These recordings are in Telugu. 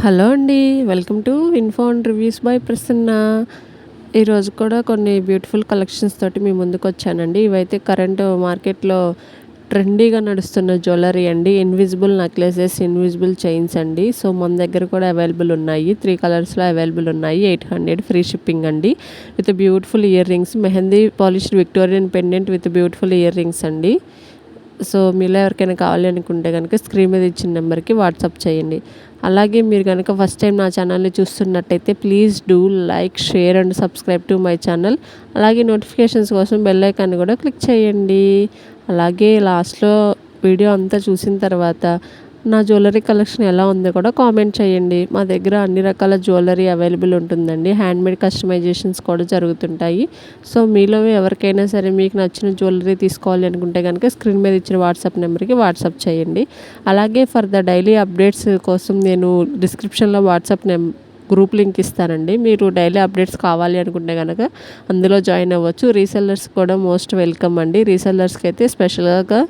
హలో అండి. Welcome to info and reviews by Prasanna. ఈరోజు కూడా కొన్ని బ్యూటిఫుల్ కలెక్షన్స్ తోటి మీ ముందుకు వచ్చానండి. ఇవైతే కరెంట్ మార్కెట్లో ట్రెండీగా నడుస్తున్న జ్యువెలరీ అండి. ఇన్విజిబుల్ నెక్లెసెస్, ఇన్విజిబుల్ చైన్స్ అండి. సో మన దగ్గర కూడా అవైలబుల్ ఉన్నాయి. 3 కలర్స్లో అవైలబుల్ ఉన్నాయి. 800 ఫ్రీ షిప్పింగ్ అండి. With beautiful ear rings, mehndi polished Victorian pendant with beautiful ear rings అండి. సో మీలో ఎవరికైనా కావాలి అనుకుంటే కనుక స్క్రీన్ మీద ఇచ్చిన నెంబర్కి వాట్సాప్ చేయండి. అలాగే మీరు కనుక ఫస్ట్ టైం నా ఛానల్ని చూస్తున్నట్టయితే please do like, share and subscribe to my channel. అలాగే నోటిఫికేషన్స్ కోసం బెల్ ఐకాన్ కూడా క్లిక్ చేయండి. అలాగే లాస్ట్లో వీడియో అంతా చూసిన తర్వాత నా జ్యువెలరీ కలెక్షన్ ఎలా ఉందో కూడా కామెంట్ చేయండి. మా దగ్గర అన్ని రకాల జ్యువెలరీ అవైలబుల్ ఉంటుందండి. హ్యాండ్మేడ్ కస్టమైజేషన్స్ కూడా జరుగుతుంటాయి. సో మీలో ఎవరికైనా సరే మీకు నచ్చిన జ్యువెలరీ తీసుకోవాలి అనుకుంటే కనుక స్క్రీన్ మీద ఇచ్చిన వాట్సాప్ నెంబర్కి వాట్సాప్ చేయండి. అలాగే ఫర్ ద డైలీ అప్డేట్స్ కోసం నేను డిస్క్రిప్షన్లో వాట్సాప్ గ్రూప్ లింక్ ఇస్తానండి. మీరు డైలీ అప్డేట్స్ కావాలి అనుకుంటే కనుక అందులో జాయిన్ అవ్వచ్చు. రీసెల్లర్స్ కూడా మోస్ట్ వెల్కమ్ అండి. రీసెల్లర్స్కి అయితే స్పెషల్గా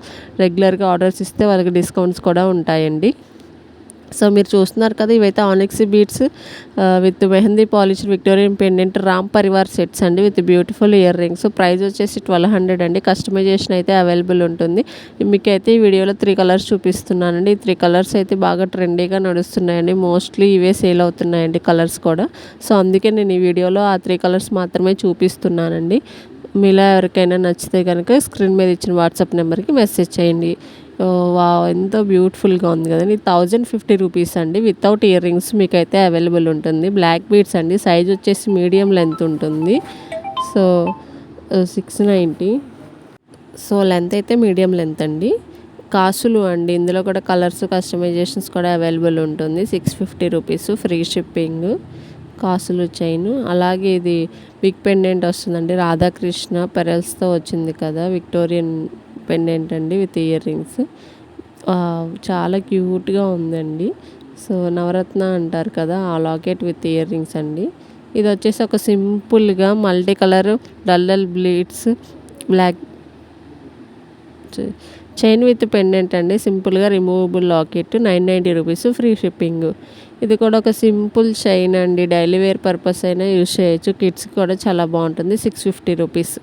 రెగ్యులర్గా ఆర్డర్స్ ఇస్తే వాళ్ళకి డిస్కౌంట్స్ కూడా ఉంటాయండి. సో మీరు చూస్తున్నారు కదా, ఇవైతే onyx beads with mehndi polished Victorian pendant Ram Parivar sets అండి with beautiful earrings. Price వచ్చేసి 1200 అండి. కస్టమైజేషన్ అయితే అవైలబుల్ ఉంటుంది. మీకైతే ఈ వీడియోలో 3 కలర్స్ చూపిస్తున్నానండి. ఈ 3 కలర్స్ అయితే బాగా ట్రెండీగా నడుస్తున్నాయండి. మోస్ట్లీ ఇవే సేల్ అవుతున్నాయండి కలర్స్ కూడా. సో అందుకే నేను ఈ వీడియోలో ఆ 3 కలర్స్ మాత్రమే చూపిస్తున్నానండి. మీలో ఎవరికైనా నచ్చితే కనుక స్క్రీన్ మీద ఇచ్చిన వాట్సాప్ నెంబర్కి మెసేజ్ చేయండి. వావ్! ఎంతో బ్యూటిఫుల్గా ఉంది కదండి. 1050 రూపీస్ అండి. వితౌట్ ఇయర్ రింగ్స్ మీకైతే అవైలబుల్ ఉంటుంది. బ్లాక్ బీడ్స్ అండి. సైజ్ వచ్చేసి మీడియం లెంత్ ఉంటుంది. సో 690. సో లెంత్ అయితే మీడియం లెంత్ అండి. కాసులు అండి. ఇందులో కూడా కలర్స్, కస్టమైజేషన్స్ కూడా అవైలబుల్ ఉంటుంది. 650 రూపీస్ ఫ్రీ షిప్పింగ్. కాసులు చైన్. అలాగే ఇది బిగ్ పెండెంట్ వస్తుందండి. రాధాకృష్ణ పెరల్స్తో వచ్చింది కదా, విక్టోరియన్ పెండెంట్ అండి విత్ ఇయర్ రింగ్స్. చాలా క్యూట్గా ఉందండి. సో నవరత్న అంటారు కదా, ఆ లాకెట్ విత్ ఇయర్ రింగ్స్ అండి. ఇది వచ్చేసి ఒక సింపుల్గా multi colour dull bleeds block chain with pendant అండి. సింపుల్గా removable locket 990 rupees free shipping. ఇది కూడా ఒక సింపుల్ చైన్ అండి. డైలీ వేర్ పర్పస్ అయినా యూజ్ చేయొచ్చు. కిడ్స్కి కూడా చాలా బాగుంటుంది. 650 రూపీస్.